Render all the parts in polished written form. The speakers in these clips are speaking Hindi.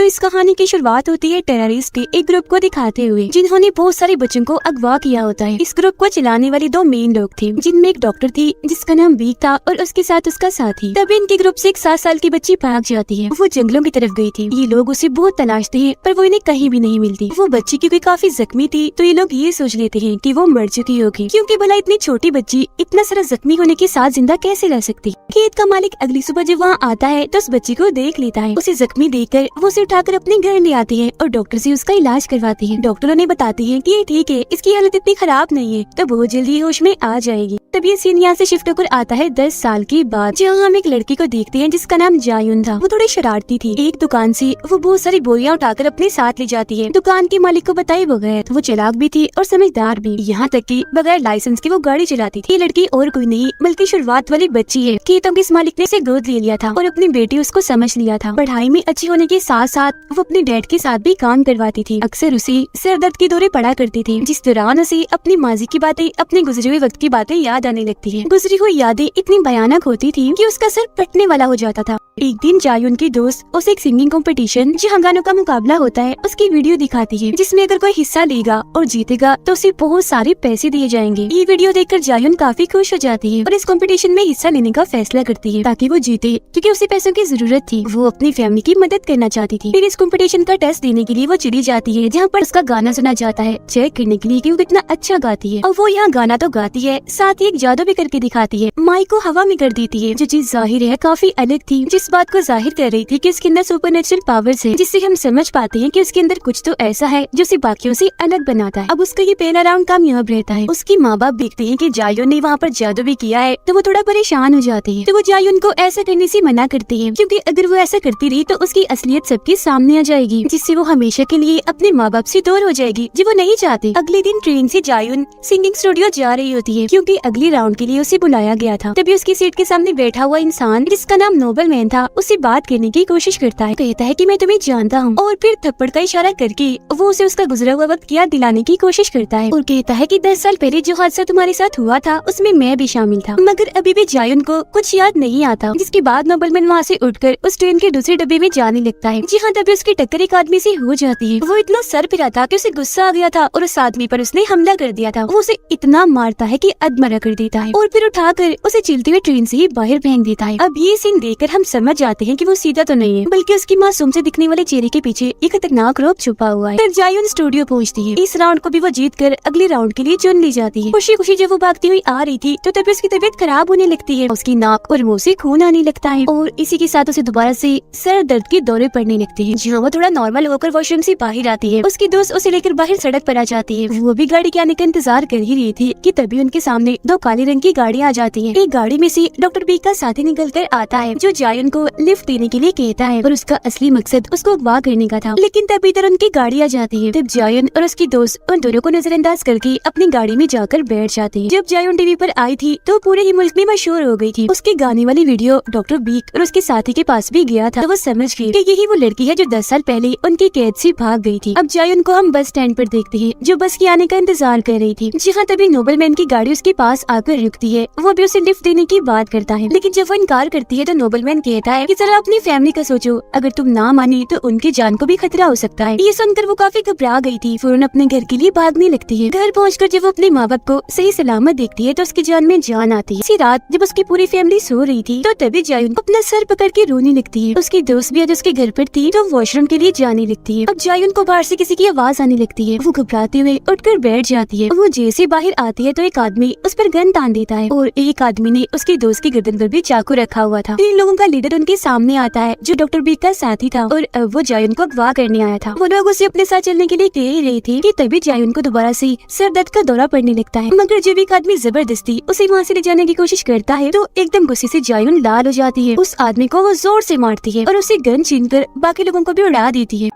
तो इस कहानी की शुरुआत होती है टेररिस्ट के एक ग्रुप को दिखाते हुए, जिन्होंने बहुत सारे बच्चों को अगवा किया होता है। इस ग्रुप को चलाने वाले दो मेन लोग थे, जिनमें एक डॉक्टर थी जिसका नाम वीक था और उसके साथ उसका साथी। तभी इनके ग्रुप से एक 7 साल की बच्ची भाग जाती है। वो जंगलों की तरफ गई थी। ये लोग उसे बहुत तलाशते हैं पर वो इन्हें कहीं भी नहीं मिलती। वो बच्ची क्योंकि काफी जख्मी थी तो ये लोग ये सोच लेते हैं कि वो मर चुकी होगी, क्योंकि भला इतनी छोटी बच्ची इतना सारा जख्मी होने के साथ जिंदा कैसे रह सकती। खेत का मालिक अगली सुबह जब वहाँ आता है तो उस बच्ची को देख लेता है। उसे जख्मी देखकर वो उसे उठाकर अपने घर ले आती है और डॉक्टर से उसका इलाज करवाती है। डॉक्टरों ने बताती है कि ये ठीक है, इसकी हालत इतनी खराब नहीं है, तो बहुत जल्दी होश में आ जाएगी। तब ये सीन यहाँ से शिफ्ट होकर आता है 10 साल के बाद, जहाँ हम एक लड़की को देखते हैं जिसका नाम जायुन था। वो थोड़ी शरारती थी। एक दुकान से वो बहुत सारी बोरियां उठाकर अपने साथ ले जाती है, दुकान के मालिक को बताए बगैर। वो चालाक भी थी और समझदार भी, यहाँ तक कि बगैर लाइसेंस के वो गाड़ी चलाती थी। ये लड़की और कोई नहीं बल्कि शुरुआत वाली बच्ची है। खेतों के इस मालिक ने इसे गोद ले लिया था और अपनी बेटी उसको समझ लिया था। पढ़ाई में अच्छी होने के साथ साथ वो अपने डैड के साथ भी काम करवाती थी। अक्सर उसे सिर दर्द के दौरे पड़ा करती थी, जिस दौरान उसे अपनी माजी की बातें, अपने गुजरे हुए वक्त की बातें याद आने लगती है। गुजरी हुई यादें इतनी भयानक होती थी कि उसका सर फटने वाला हो जाता था। एक दिन जायुन की दोस्त उसे एक सिंगिंग कंपटीशन, जहाँ गानों का मुकाबला होता है, उसकी वीडियो दिखाती है, जिसमें अगर कोई हिस्सा लेगा और जीतेगा तो उसे बहुत सारे पैसे दिए जाएंगे। ये वीडियो देखकर जायुन काफी खुश हो जाती है और इस कंपटीशन में हिस्सा लेने का फैसला करती है ताकि वो जीते, क्योंकि उसे पैसों की जरूरत थी। वो अपनी फैमिली की मदद करना चाहती थी। फिर इस कंपटीशन का टेस्ट देने के लिए वो चली जाती है, जहाँ पर उसका गाना सुना जाता है, चेक करने के लिए कि वो कितना अच्छा गाती है। और वो यहाँ गाना तो गाती है, साथ ही एक जादू भी करके दिखाती है। माइक को हवा में कर देती है। जो चीज जाहिर है काफी अलग थी, जिस बात को जाहिर कर रही थी कि उसके अंदर सुपरनेचुरल पावर्स है, जिससे हम समझ पाते हैं कि उसके अंदर कुछ तो ऐसा है जो उसे बाकियों से अलग बनाता है। अब उसका ये पहला राउंड कामयाब रहता है। उसके माँ बाप देखते हैं कि जायुन ने वहाँ पर जादू भी किया है, तो वो थोड़ा परेशान हो जाते हैं। तो वो जायुन को ऐसा करने से मना करते हैं, क्योंकि अगर वो ऐसा करती रही तो उसकी असलियत सबके सामने आ जाएगी, जिससे वो हमेशा के लिए अपने माँ बाप से दूर हो जाएगी, जो वो नहीं चाहते। अगले दिन ट्रेन से जायुन सिंगिंग स्टूडियो जा रही होती है, क्योंकि अगले राउंड के लिए उसे बुलाया गया था। तभी उसकी सीट के सामने बैठा हुआ इंसान, जिसका नाम नोबल मैन था, उससे बात करने की कोशिश करता है। कहता है कि मैं तुम्हें जानता हूँ, और फिर थप्पड़ का इशारा करके वो उसे उसका गुजरा हुआ वक्त याद दिलाने की कोशिश करता है और कहता है कि 10 साल पहले जो हादसा तुम्हारे साथ हुआ था उसमें मैं भी शामिल था। मगर अभी भी जायुन को कुछ याद नहीं आता। जिसके बाद नोबल मैन वहाँ से उठकर उस ट्रेन के दूसरे डब्बे में जाने लगता है, जहाँ तभी उसकी टक्कर एक आदमी से हो जाती है। वो इतना सर फिरा था कि उसे गुस्सा आ गया था और उस आदमी पर उसने हमला कर दिया था। वो उसे इतना मारता है कि अधमरा कर देता है और फिर उठाकर उसे चलते हुए ट्रेन से बाहर फेंक देता है। अब ये सीन देखकर हम समझ जाते हैं कि वो सीधा तो नहीं है, बल्कि उसकी मासूम से दिखने वाले चेहरे के पीछे एक खतरनाक रूप छुपा हुआ है। फिर जायुन स्टूडियो पहुंचती है। इस राउंड को भी वो जीत कर अगले राउंड के लिए चुन ली जाती है। खुशी खुशी जब वो भागती हुई आ रही थी तो तभी उसकी तबीयत खराब होने लगती है। उसकी नाक और मुंह से खून आने लगता है और इसी के साथ उसे दोबारा से सर दर्द के दौरे पड़ने लगते हैं। जहाँ वो थोड़ा नॉर्मल होकर वॉशरूम से बाहर आती है, उसकी दोस्त उसे लेकर बाहर सड़क पर आ जाती है। वो भी गाड़ी के आने का इंतजार कर ही रही थी कि तभी उनके सामने 2 काले रंग की गाड़ियाँ आ जाती है। एक गाड़ी में से डॉक्टर बी का साथी निकल कर आता है, जो जायुन को लिफ्ट देने के लिए कहता है और उसका असली मकसद उसको अगवा करने का था। लेकिन तभी इधर उनकी गाड़ी आ जाती है। तब जायुन और उसकी दोस्त उन दोनों को नजरअंदाज करके अपनी गाड़ी में जाकर बैठ जाते हैं। जब जायुन टीवी पर आई थी तो पूरे ही मुल्क में मशहूर हो गई थी। उसके गाने वाली वीडियो डॉक्टर बीक और उसके साथी के पास भी गया था, तो वो समझ गई कि यही वो लड़की है जो 10 साल पहले उनकी कैद से भाग गई थी। अब जायुन को हम बस स्टैंड पर देखते हैं, जो बस के आने का इंतजार कर रही थी, जहाँ तभी नोबल मैन की गाड़ी उसके पास आकर रुकती है। वो भी उसे लिफ्ट देने की बात करता है, लेकिन जब वो इनकार करती है तो नोबल मैन कहता है कि जरा अपनी फैमिली का सोचो, अगर तुम ना मानी तो उनकी जान को भी खतरा हो सकता है। ये सुनकर वो काफी घबरा गई थी। फौरन अपने घर के लिए भागने लगती है। घर पहुंचकर जब वो अपने माँ बाप को सही सलामत देखती है तो उसकी जान में जान आती है। इसी रात जब उसकी पूरी फैमिली सो रही थी तो तभी जायुन अपना सर पकड़ के रोने लगती है। उसकी दोस्त भी आज उसके घर पर थी तो वॉशरूम के लिए जाने लगती है। अब जायुन को बाहर से किसी की आवाज आने लगती है। वो घबराते हुए उठकर बैठ जाती है। वो जैसे बाहर आती है तो एक आदमी उस पर गन तान देता है और एक आदमी ने उसकी दोस्त की गर्दन पर भी चाकू रखा हुआ था। इन लोगों का लीडर उनके सामने आता है, जो डॉक्टर बी का साथी था, और अब वो जायुन को अगवा करने आया था। वो लोग उसे अपने साथ चलने के लिए कह ही रहे थे कि तभी जायुन को दोबारा से सर दर्द का दौरा पड़ने लगता है। मगर जब एक आदमी जबरदस्ती उसे वहाँ से ले जाने की कोशिश करता है तो एकदम गुस्से से जायुन लाल हो जाती है। उस आदमी को वो जोर से मारती है और उसे गन छीनकर बाकी लोगों को भी उड़ा देती है।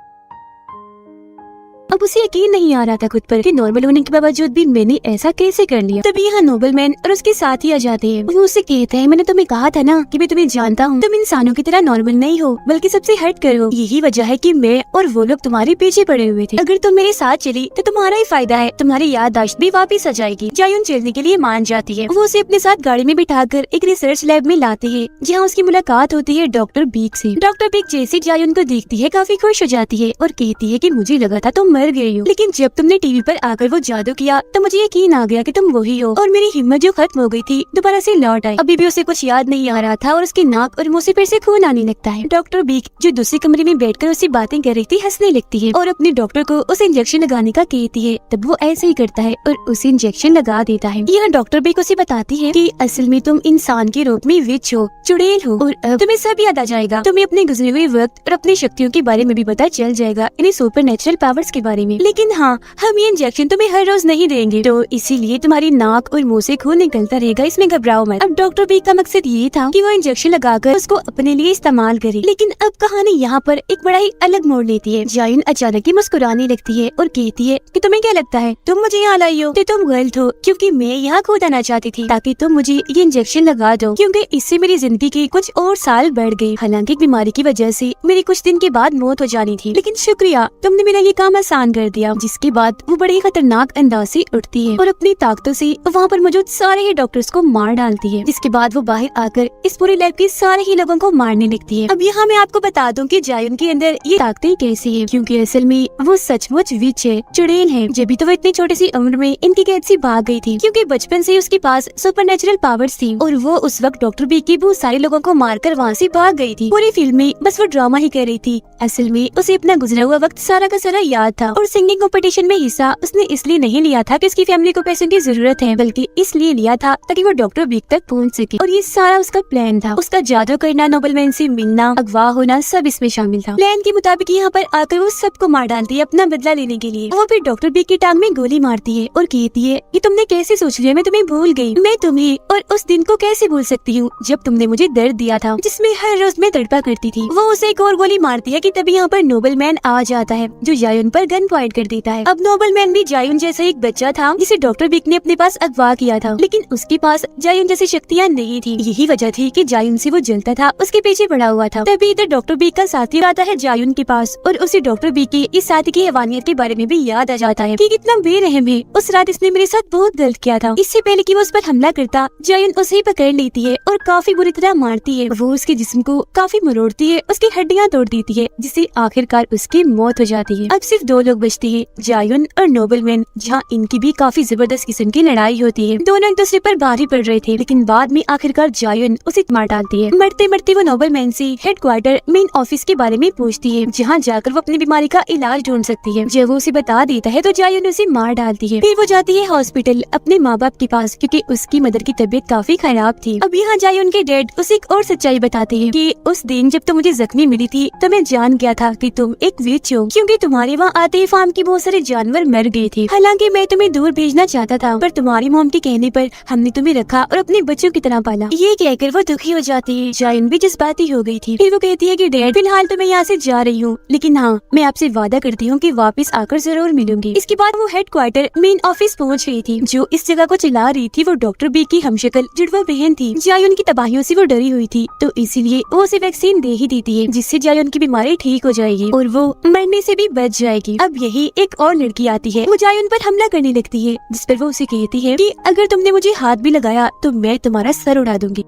अब उसे यकीन नहीं आ रहा था खुद पर कि नॉर्मल होने के बावजूद भी मैंने ऐसा कैसे कर लिया। तभी यहाँ नोबलमैन और उसके साथी आ जाते हैं। वो उससे कहते हैं मैंने तुम्हें कहा था ना कि मैं तुम्हें जानता हूँ, तुम इंसानों की तरह नॉर्मल नहीं हो बल्कि सबसे हट कर हो। यही वजह है कि मैं और वो लोग तुम्हारे पीछे पड़े हुए थे। अगर तुम मेरे साथ चली तो तुम्हारा ही फायदा है, तुम्हारी याददाश्त भी वापस आ जाएगी। जायुन चलने के लिए मान जाती है। वो उसे अपने साथ गाड़ी में बिठाकर एक रिसर्च लैब में लाते हैं जहाँ उसकी मुलाकात होती है डॉक्टर बीक से। डॉक्टर बीक जैसे जायुन को देखती है काफी खुश हो जाती है और कहती है कि मुझे लगा था तुम मर गई हो, लेकिन जब तुमने टीवी पर आकर वो जादू किया तो मुझे यकीन आ गया कि तुम वही हो और मेरी हिम्मत जो खत्म हो गई थी दोबारा से लौट आई। अभी भी उसे कुछ याद नहीं आ रहा था और उसके नाक और मुंह से फिर से खून आने लगता है। डॉक्टर बीक जो दूसरे कमरे में बैठकर उससे बातें कर रही थी हंसने लगती है और अपने डॉक्टर को उसे इंजेक्शन लगाने का कहती है। तब वो ऐसे ही करता है और उसे इंजेक्शन लगा देता है। यहाँ डॉक्टर बीक उसे बताती है कि असल में तुम इंसान के रूप में विच हो, चुड़ैल हो और अब तुम्हें सब याद आ जाएगा। तुम्हें अपने गुजरे हुए वक्त और अपनी शक्तियों के बारे में भी पता चल जाएगा, यानी सुपर नेचुरल पावर्स के बारे में। लेकिन हाँ, हम ये इंजेक्शन तुम्हें हर रोज नहीं देंगे, तो इसीलिए तुम्हारी नाक और मुंह से खून निकलता रहेगा, इसमें घबराओ मत। अब डॉक्टर बीक का मकसद ये था कि वो इंजेक्शन लगाकर उसको अपने लिए इस्तेमाल करे। लेकिन अब कहानी यहाँ पर एक बड़ा ही अलग मोड़ लेती है। जायुन अचानक ही मुस्कुराने लगती है और कहती है कि तुम्हें क्या लगता है तुम मुझे यहाँ लाई हो? तो तुम गलत हो, क्योंकि मैं यहाँ खुद आना चाहती थी ताकि तुम मुझे ये इंजेक्शन लगा दो, क्योंकि इससे मेरी जिंदगी के कुछ और साल बढ़ गए। हालांकि बीमारी की वजह से मेरी कुछ दिन के बाद मौत हो जानी थी, लेकिन शुक्रिया, तुमने मेरा ये काम आसान कर दिया। जिसके बाद वो बड़े खतरनाक अंदाज से उठती है और अपनी ताकतों से वहाँ पर मौजूद सारे ही डॉक्टर्स को मार डालती है। जिसके बाद वो बाहर आकर इस पूरे लैब के सारे ही लोगों को मारने लगती है। अब यहाँ मैं आपको बता दूं कि जायुन के अंदर ये ताकतें कैसी है, क्योंकि असल में वो सचमुच विच है, चुड़ैल है। जब भी तो वो इतनी छोटी सी उम्र में इनकी कैद से भाग गई थी, क्योंकि बचपन से उसके पास सुपरनेचुरल पावर्स थी और वो उस वक्त डॉक्टर बीक के बहुत सारे लोगों को मारकर वहाँ से भाग गई थी। पूरी फिल्म में बस वो ड्रामा ही कर रही थी। असल में उसे अपना गुजरा हुआ वक्त सारा का सारा याद था और सिंगिंग कंपटीशन में हिस्सा उसने इसलिए नहीं लिया था कि उसकी फैमिली को पैसों की जरूरत है, बल्कि इसलिए लिया था ताकि वो डॉक्टर बीक तक पहुंच सके। और ये सारा उसका प्लान था। उसका जादू करना, नोबलमैन से मिलना, अगवा होना, सब इसमें शामिल था। प्लान के मुताबिक यहाँ पर आकर वो सबको मार डालती है अपना बदला लेने के लिए। वो फिर डॉक्टर बीक की टांग में गोली मारती है और कहती है कि तुमने कैसे सोच लिया मैं तुम्हें भूल गई? मैं तुम्हें और उस दिन को कैसे भूल सकती हूँ जब तुमने मुझे दर्द दिया था, जिसमें हर रोज मैं तड़पा करती थी। वो उसे एक और गोली मारती है कि तभी यहाँ पर नोबलमैन आ जाता है जो जायुन पर गन पॉइंट कर देता है। अब नोबलमैन भी जायुन जैसा एक बच्चा था जिसे डॉक्टर बीक ने अपने पास अगवा किया था, लेकिन उसके पास जायुन जैसी शक्तियाँ नहीं थी। यही वजह थी कि जायुन से वो जलता था, उसके पीछे पड़ा हुआ था। तभी इधर डॉक्टर बीक का साथी आता है जायुन के पास और उसे डॉक्टर बीक की इस साथी की हैवानियत के बारे में भी याद आ जाता है कि कितना बेरहम है। उस रात इसने मेरे साथ बहुत गलत किया था। इससे पहले कि वो उस पर हमला करता, जायुन उसे पकड़ लेती है और काफी बुरी तरह मारती है। वो उसके जिस्म को काफी मरोड़ती है, उसकी हड्डियाँ तोड़ देती है, जिससे आखिरकार उसकी मौत हो जाती है। अब सिर्फ दो लोग बचते हैं, जायुन और नोबलमैन, जहाँ इनकी भी काफी जबरदस्त किस्म की लड़ाई होती है। दोनों एक दूसरे पर भारी पड़ रहे थे, लेकिन बाद में आखिरकार जायुन उसे मार डालती है। मरते मरते वो नोबलमैन से हेडक्वार्टर मेन ऑफिस के बारे में पूछती है, जहाँ जाकर वो अपनी बीमारी का इलाज ढूंढ सकती है। जब वो उसे बता देता है तो जायुन उसे मार डालती है। फिर वो जाती है हॉस्पिटल अपने माँ बाप के पास, क्योंकि उसकी मदर की तबीयत काफी खराब थी। अब यहाँ जायुन के डैड उसे एक और सच्चाई बताते हैं कि उस दिन जब तुम मुझे जख्मी मिली थी तो मैं जान गया था कि तुम एक विच हो, क्योंकि तुम्हारे वहाँ आते ही फार्म के बहुत सारे जानवर मर गए थे। हालांकि मैं तुम्हें दूर भेजना चाहता था, पर तुम्हारी मॉम के कहने पर हमने तुम्हें रखा और अपने बच्चों की तरह पाला। ये कहकर वो दुखी हो जाती है। जायुन भी जज्बाती हो गई थी। फिर वो कहती है कि डैड फिलहाल तो मैं यहाँ से जा रही हूँ, लेकिन हाँ, मैं आपसे वादा करती हूँ कि वापस आकर जरूर मिलूंगी। इसके बाद वो हेडक्वार्टर मेन ऑफिस पहुँच गई थी। जो इस जगह को चला रही थी वो डॉक्टर बीक की हमशक्ल जुड़वा बहन थी। जायुन की तबाहियों से वो डरी हुई थी, तो इसीलिए वो उसे वैक्सीन दे ही देती है, जिससे जायुन की बीमारी ठीक हो जाएगी और वो मरने से भी बच जाएगी। अब यही एक और लड़की आती है, वो जायुन पर हमला करने लगती है, जिस पर वो उसे कहती है कि अगर तुमने मुझे हाथ भी लगाया तो मैं तुम्हारा सर उड़ा दूंगी।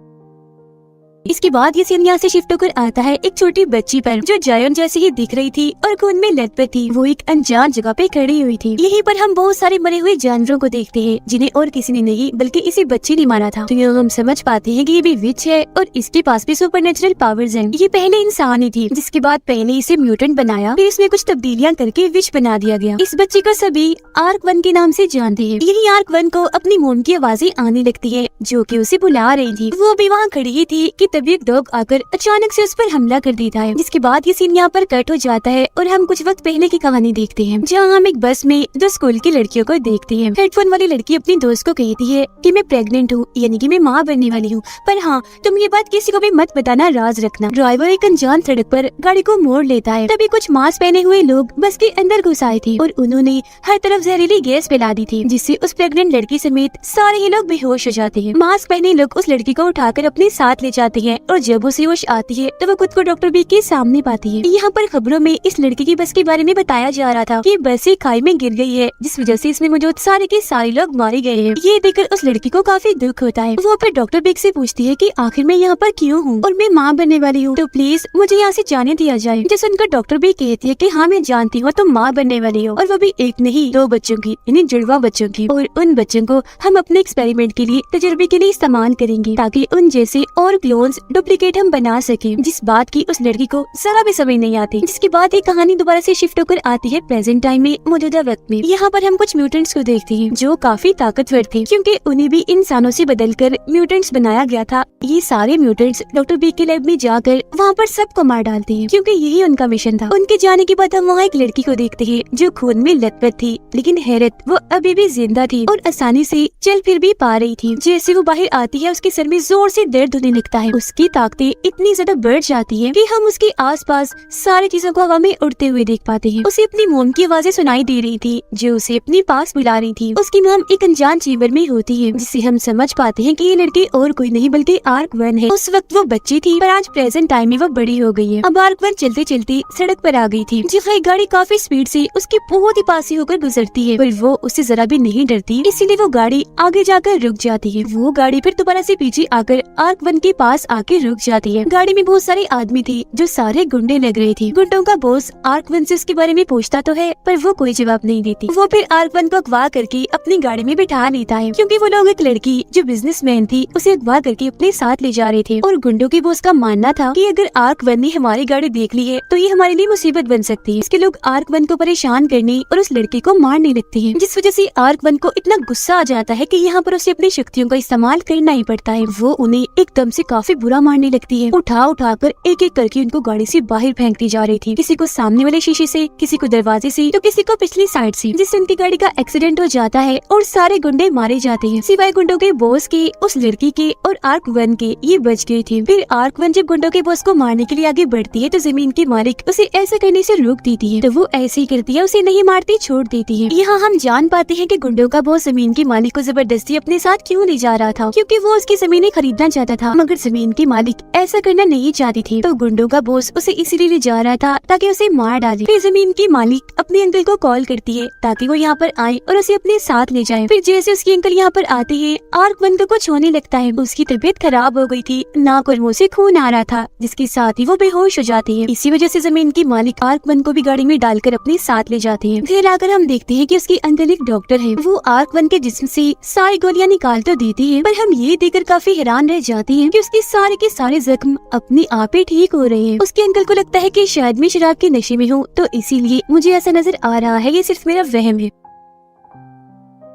इसके बाद ये सीन यहाँ से शिफ्ट होकर आता है एक छोटी बच्ची पर, जो जायुन जैसी ही दिख रही थी और खून में लथपथ थी। वो एक अनजान जगह पे खड़ी हुई थी। यहीं पर हम बहुत सारे मरे हुए जानवरों को देखते हैं, जिन्हें और किसी ने नहीं बल्कि इसी बच्ची ने मारा था। तो ये हम समझ पाते हैं कि ये भी विच है और इसके पास भी सुपरनेचुरल पावर्स हैं। ये पहले इंसान ही थी, जिसके बाद पहले इसे म्यूटेंट बनाया, फिर इसमें कुछ तब्दीलियां करके विच बना दिया गया। इस बच्ची को सभी आर्क-1 के नाम से जानते हैं। यही आर्क-1 को अपनी मोम की आवाजें आने लगती है, जो कि उसे बुला रही थी। वो भी वहाँ खड़ी ही थी कि तभी एक डॉग आकर अचानक से उस पर हमला कर देता है, जिसके बाद ये सीन यहाँ पर कट हो जाता है और हम कुछ वक्त पहले की कहानी देखते हैं, जहाँ हम एक बस में दो स्कूल की लड़कियों को देखते हैं। हेडफोन वाली लड़की अपनी दोस्त को कहती है कि मैं प्रेग्नेंट हूँ, यानी कि मैं माँ बनने वाली हूँ, पर हाँ तुम ये बात किसी को भी मत बताना, राज रखना। ड्राइवर एक अनजान सड़क पर गाड़ी को मोड़ लेता है। तभी कुछ मास्क पहने हुए लोग बस के अंदर घुस आए थे और उन्होंने हर तरफ जहरीली गैस फैला दी थी, जिससे उस प्रेग्नेंट लड़की समेत सारे ही लोग बेहोश हो जाते हैं। मास्क पहने लोग उस लड़की को उठाकर अपने साथ ले जाते हैं और जब उसे होश आती है तो वो खुद को डॉक्टर बी के सामने पाती है। यहाँ पर खबरों में इस लड़की की बस के बारे में बताया जा रहा था कि बस एक खाई में गिर गई है, जिस वजह से इसमें मौजूद सारे के सारे लोग मारे गए हैं। ये देखकर उस लड़की को काफी दुख होता है। वो फिर डॉक्टर बिग से पूछती है कि आखिर मैं यहाँ पर क्यों हूँ और मैं माँ बनने वाली हूँ, तो प्लीज मुझे यहाँ से जाने दिया जाए। जैसे उनका डॉक्टर भी कहती है कि हाँ मैं जानती हूँ तुम माँ बनने वाली हो, और वो भी एक नहीं दो बच्चों की, यानी जुड़वा बच्चों की, और उन बच्चों को हम अपने एक्सपेरिमेंट के लिए, तजुर्बे के लिए इस्तेमाल करेंगे ताकि उन जैसे और क्लोन्स डुप्लीकेट हम बना सके। जिस बात की उस लड़की को जरा भी समझ नहीं आती। जिसके बाद ये कहानी दोबारा से शिफ्ट होकर आती है प्रेजेंट टाइम में, मौजूदा वक्त में। यहाँ पर हम कुछ म्यूटेंट्स को देखते हैं जो काफी ताकतवर थे, क्योंकि उन्हें भी इंसानों से बदलकर म्यूटेंट्स बनाया गया था। ये सारे म्यूटेंट्स डॉक्टर बी के लैब में जाकर वहाँ पर सबको मार डालते हैं, क्योंकि यही उनका मिशन था। उनके जाने के बाद हम वहाँ एक लड़की को देखते हैं जो खून में लथपथ थी, लेकिन हैरत वो अभी भी जिंदा थी और आसानी से चल फिर भी पा रही थी। जैसे वो बाहर आती है उसके सर में जोर से दर्द होने लगता है। उसकी ताकतें इतनी ज्यादा बढ़ जाती है कि हम उसके आसपास सारी चीजों को हवा में उड़ते हुए देख पाते हैं। उसे अपनी मोम की आवाजें सुनाई दे रही थी जो उसे अपने पास बुला रही थी। उसकी मोम एक अनजान चेंबर में होती है, जिससे हम समझ पाते हैं कि ये लड़की और कोई नहीं बल्कि आर्क-1 है। उस वक्त वो बच्ची थी, पर आज प्रेजेंट टाइम में वो बड़ी हो गई है। अब आर्क-1 चलते चलते सड़क पर आ गई थी, जहाँ गाड़ी काफी स्पीड से उसके बहुत ही पास ही होकर गुजरती है, पर वो उससे जरा भी नहीं डरती, इसीलिए वो गाड़ी आगे जाकर रुक जाती है। वो गाड़ी फिर दोबारा से पीछे आकर आर्क-1 के पास आके रुक जाती है। गाड़ी में बहुत सारे आदमी थे जो सारे गुंडे लग रहे थे। गुंडों का बॉस आर्क-1 से उसके बारे में पूछता तो है, पर वो कोई जवाब नहीं देती। वो फिर आर्क-1 को अगवा करके अपनी गाड़ी में बिठा लेता है, क्योंकि वो लोग एक लड़की जो बिजनेसमैन थी उसे अगवा करके अपने साथ ले जा रहे थे। और गुंडों के बॉस का मानना था कि अगर आर्क-1 ने हमारी गाड़ी देख ली है तो ये हमारे लिए मुसीबत बन सकती है। इसके लोग आर्क-1 को परेशान करने और उस लड़की को मारने लगते हैं, जिस वजह से आर्क-1 को इतना गुस्सा आ जाता है कि यहाँ पर उसे अपनी शक्तियों का इस्तेमाल करना ही पड़ता है। वो उन्हें एकदम से काफी बुरा मारने लगती है। उठा कर एक एक करके उनको गाड़ी से बाहर फेंकती जा रही थी, किसी को सामने वाले शीशे से, किसी को दरवाजे से, तो किसी को पिछली साइड से, जिससे उनकी गाड़ी का एक्सीडेंट हो जाता है और सारे गुंडे मारे जाते हैं, सिवाय गुंडों के बॉस के, उस लड़की के और आर्क-1 के। ये बच गए थे। फिर आर्क-1 जब गुंडों के बॉस को मारने के लिए आगे बढ़ती है तो जमीन के मालिक उसे ऐसा करने से रोक देती है, तो वो ऐसे ही करती है, उसे नहीं मारती, छोड़ देती है। यहाँ हम जान पाते हैं कि गुंडों का बॉस जमीन के मालिक को जबरदस्ती अपने साथ क्यों ले जा रहा था, क्योंकि वो उसकी जमीनें खरीदना चाहता था, मगर जमीन के मालिक ऐसा करना नहीं चाहती थी। तो गुंडों का बॉस उसे इसीलिए ले जा रहा था ताकि उसे मार डाले। फिर जमीन की मालिक अपने अंकल को कॉल करती है ताकि वो यहाँ पर आए और उसे अपने साथ ले जाए। फिर जैसे उसकी अंकल यहाँ पर आते हैं, आर्क-1 को कुछ होने लगता है। उसकी तबीयत खराब हो गई थी, नाक और मुंह से खून आ रहा था, जिसके साथ ही वो बेहोश हो जाती है। इसी वजह से जमीन की मालिक आर्क-1 को भी गाड़ी में डालकर अपने साथ ले जाते हैं। फिर आकर हम देखते हैं कि उसके अंकल एक डॉक्टर है। वो आर्क-1 के जिस्म से सारी गोलियां निकाल तो देती है, पर हम ये देखकर काफी हैरान रह जाते हैं कि उसके सारे के सारे जख्म अपने आप ही ठीक हो रहे हैं। उसके अंकल को लगता है कि शायद मैं शराब के नशे में हूँ, तो इसीलिए मुझे ऐसा नजर आ रहा है, ये सिर्फ मेरा वहम है।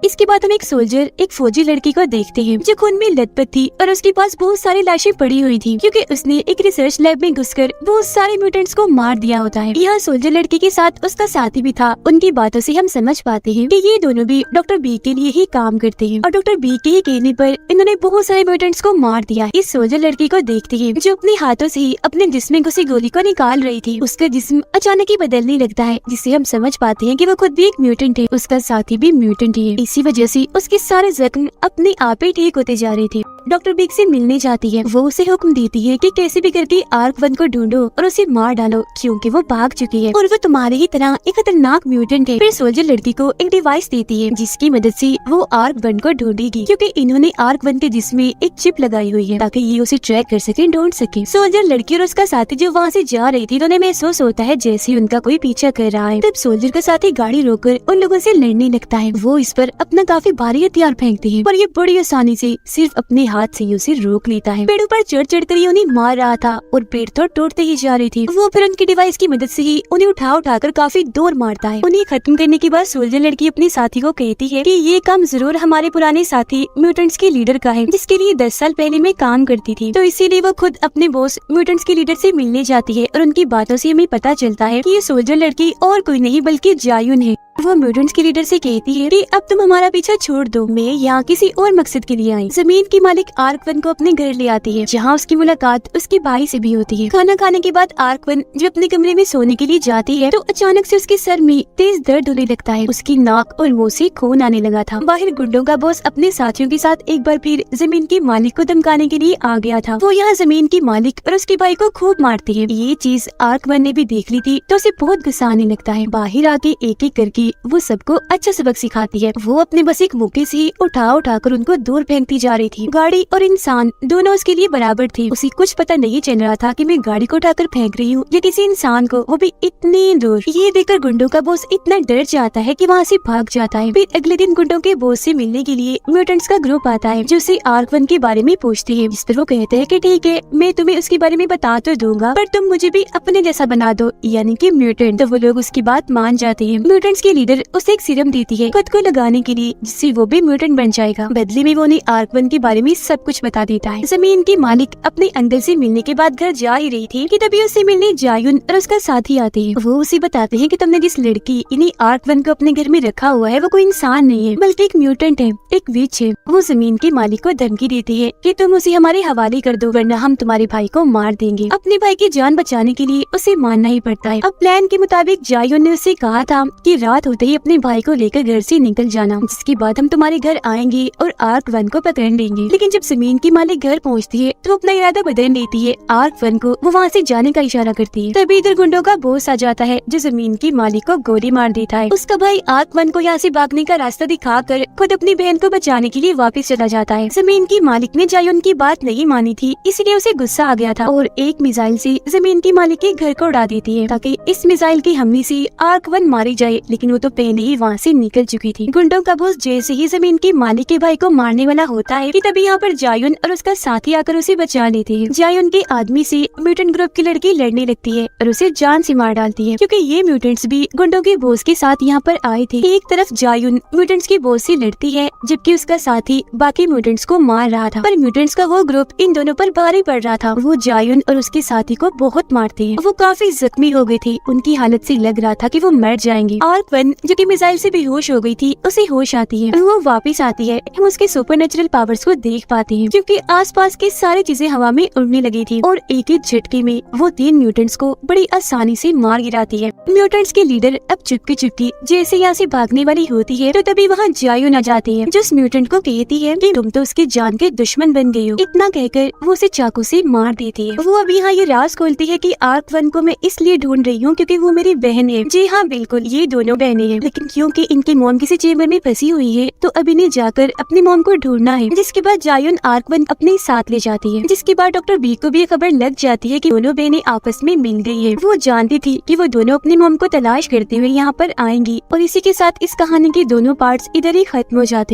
इसके बाद हम एक सोल्जर, एक फौजी लड़की को देखते हैं जो खून में लथपथ थी और उसके पास बहुत सारी लाशें पड़ी हुई थी, क्योंकि उसने एक रिसर्च लैब में घुसकर बहुत सारे म्यूटेंट्स को मार दिया होता है। यहाँ सोल्जर लड़की के साथ उसका साथी भी था। उनकी बातों से हम समझ पाते हैं कि ये दोनों भी डॉक्टर बी के लिए ही काम करते हैं और डॉक्टर बी के ही कहने पर इन्होंने बहुत सारे म्यूटेंट्स को मार दिया। इस सोल्जर लड़की को देखते हैं जो अपने हाथों से ही अपने जिस्म में घुसी गोली को निकाल रही थी। उसका जिस्म अचानक ही बदलने लगता है, जिससे हम समझ पाते हैं कि वो खुद भी एक म्यूटेंट है, उसका साथी भी म्यूटेंट है। इसी वजह से उसके सारे जख्म अपने आप ही ठीक होते जा रहे थे। डॉक्टर बिग से मिलने जाती है। वो उसे हुक्म देती है कि कैसे भी करके आर्क-1 को ढूंढो और उसे मार डालो, क्योंकि वो भाग चुकी है और वो तुम्हारी ही तरह एक खतरनाक म्यूटेंट है। फिर सोल्जर लड़की को एक डिवाइस देती है जिसकी मदद से वो आर्क-1 को ढूंढेगी, क्योंकि इन्होंने आर्क-1 के जिस्म में एक चिप लगाई हुई है ताकि ये उसे ट्रैक कर सके, ढूंढ सके। सोल्जर लड़की और उसका साथी जो वहाँ से जा रही थी, उन्हें महसूस होता है जैसे उनका कोई पीछा कर रहा है। तब सोल्जर का साथी गाड़ी रोककर उन लोगों से लड़ने लगता है। वो इस पर अपना काफी भारी हथियार फेंकते हैं, पर ये बड़ी आसानी से सिर्फ अपने हाथ से उसे रोक लेता है। पेड़ों पर चढ़ कर उन्हें मार रहा था और पेड़ तो टूटते ही जा रही थी। वो फिर उनकी डिवाइस की मदद से ही उन्हें उठाकर काफी दूर मारता है। उन्हें खत्म करने के बाद सोल्जर लड़की अपने साथी को कहती है कि ये काम जरूर हमारे पुराने साथी म्यूटेंट्स के लीडर का है, जिसके लिए 10 साल पहले मैं काम करती थी। तो इसीलिए वो खुद अपने बॉस म्यूटेंट्स के लीडर से मिलने जाती है और उनकी बातों से हमें पता चलता है कि ये सोल्जर लड़की और कोई नहीं बल्कि जायुन है। वो म्यूटेंट्स के लीडर से कहती है कि अब तुम हमारा पीछा छोड़ दो, मैं यहाँ किसी और मकसद के लिए आई। जमीन की मालिक आर्क-1 को अपने घर ले आती है, जहाँ उसकी मुलाकात उसके भाई से भी होती है। खाना खाने के बाद आर्क-1 जब अपने कमरे में सोने के लिए जाती है तो अचानक से उसके सर में तेज दर्द होने लगता है। उसकी नाक और मुंह से खून आने लगा था। बाहर गुंडों का बॉस अपने साथियों के साथ एक बार फिर जमीन के मालिक को धमकाने के लिए आ गया था। वो यहाँ जमीन की मालिक और उसके भाई को खूब मारती है। ये चीज आर्क-1 ने भी देख ली थी तो उसे बहुत गुस्सा आने लगता है। बाहर आके एक एक करके वो सबको अच्छा सबक सिखाती है। वो अपने बस एक मुक्के से उठाकर उनको दूर फेंकती जा रही थी। गाड़ी और इंसान दोनों उसके लिए बराबर थे। उसे कुछ पता नहीं चल रहा था कि मैं गाड़ी को उठाकर फेंक रही हूँ या किसी इंसान को, वो भी इतनी दूर। ये देखकर गुंडों का बॉस इतना डर जाता है कि वहाँ से भाग जाता है। फिर अगले दिन गुंडों के बॉस से मिलने के लिए म्यूटेंट्स का ग्रुप आता है, जो उसे आर्क-1 के बारे में पूछती है। जिस पर वो कहते हैं कि ठीक है, मैं तुम्हें उसके बारे में बता तो दूंगा, पर तुम मुझे भी अपने जैसा बना दो, यानी कि म्यूटेंट। तो वो लोग उसकी बात मान जाते हैं। म्यूटेंट्स के लीडर उसे एक सीरम देती है खुद को लगाने के लिए, जिससे वो भी म्यूटेंट बन जाएगा। बदले में वो उन्हें आर्क-1 के बारे में सब कुछ बता देता है। जमीन की मालिक अपने अंकल से मिलने के बाद घर जा ही रही थी कि तभी उससे मिलने जायुन और उसका साथी आते हैं। वो उसे बताते हैं कि तुमने जिस लड़की यानी आर्क-1 को अपने घर में रखा हुआ है वो कोई इंसान नहीं है बल्कि एक म्यूटेंट है, एक विच है। वो जमीन के मालिक को धमकी देती है कि तुम उसे हमारे हवाले कर दो वरना हम तुम्हारे भाई को मार देंगे। अपने भाई की जान बचाने के लिए उसे मानना ही पड़ता है। अब प्लान के मुताबिक जायुन ने उससे कहा था कि रात होते ही अपने भाई को लेकर घर से निकल जाना, जिसके बाद हम तुम्हारे घर आएंगे और आर्क-1 को पकड़ लेंगे। लेकिन जब जमीन की मालिक घर पहुंचती है तो अपना इरादा बदल लेती है। आर्क-1 को वो वहाँ से जाने का इशारा करती है। तभी इधर गुंडों का बॉस आ जाता है, जो जमीन की मालिक को गोली मार देता है। उसका भाई आर्क-1 को यहाँ से भागने का रास्ता दिखाकर खुद अपनी बहन को बचाने के लिए वापस चला जाता है। जमीन की मालिक ने जायुन की बात नहीं मानी थी, इसलिए उसे गुस्सा आ गया था और एक मिसाइल से जमीन की मालिक के घर को उड़ा देती है, ताकि इस मिसाइल के हमले से आर्क-1 मारी जाए। लेकिन वो तो पहले ही वहाँ से निकल चुकी थी। गुंडों का बॉस जैसे ही जमीन के मालिक के भाई को मारने वाला होता है कि तभी यहाँ पर जायुन और उसका साथी आकर उसे बचा लेते हैं। जायुन के आदमी से म्यूटेंट ग्रुप की लड़की लड़ने लगती है और उसे जान से मार डालती है, क्योंकि ये म्यूटेंट्स भी गुंडों के बॉस के साथ यहाँ पर आए थे। एक तरफ जायुन म्यूटेंट्स के बॉस से लड़ती है, जबकि उसका साथी बाकी म्यूटेंट्स को मार रहा था। पर म्यूटेंट्स का वो ग्रुप इन दोनों पर भारी पड़ रहा था। वो जायुन और उसके साथी को बहुत मारते हैं। वो काफी जख्मी हो गए थे, उनकी हालत से लग रहा था कि वो मर जाएंगे। आर्क-1 जो कि मिसाइल से बेहोश हो गई थी, उसे होश आती है। वो वापस आती है। हम उसके सुपरनेचुरल पावर्स को देख पाते हैं, क्योंकि आसपास की सारी चीजें हवा में उड़ने लगी थी और एक ही झटके में वो 3 म्यूटेंट्स को बड़ी आसानी से मार गिराती है। म्यूटेंट्स के लीडर अब चुपके जैसे यहाँ से भागने वाली होती है तो तभी वहाँ जायुन आ जाती है, जो उस म्यूटेंट को कहती है कि तुम तो उसकी जान के दुश्मन बन गई हो। इतना कहकर वो उसे चाकू से मार देती है। वो अभी यहाँ ये राज खोलती है कि आर्क-1 को मैं इसलिए ढूंढ रही हूँ क्योंकि वो मेरी बहन है। जी हाँ, बिल्कुल, ये दोनों बहनें हैं, लेकिन क्योंकि इनकी मॉम किसी चेम्बर में फंसी हुई है तो अब इन्हें जाकर अपनी मॉम को ढूंढना है। जिसके बाद जायुन आर्क-1 अपने साथ ले जाती है। जिसके बाद डॉक्टर बी को भी खबर लग जाती है कि दोनों बहनें आपस में मिल गई है। वो जानती थी कि वो दोनों अपनी मॉम को तलाश करते हुए यहाँ पर आएंगी और इसी के साथ इस कहानी के दोनों पार्ट्स इधर ही खत्म हो जाते हैं।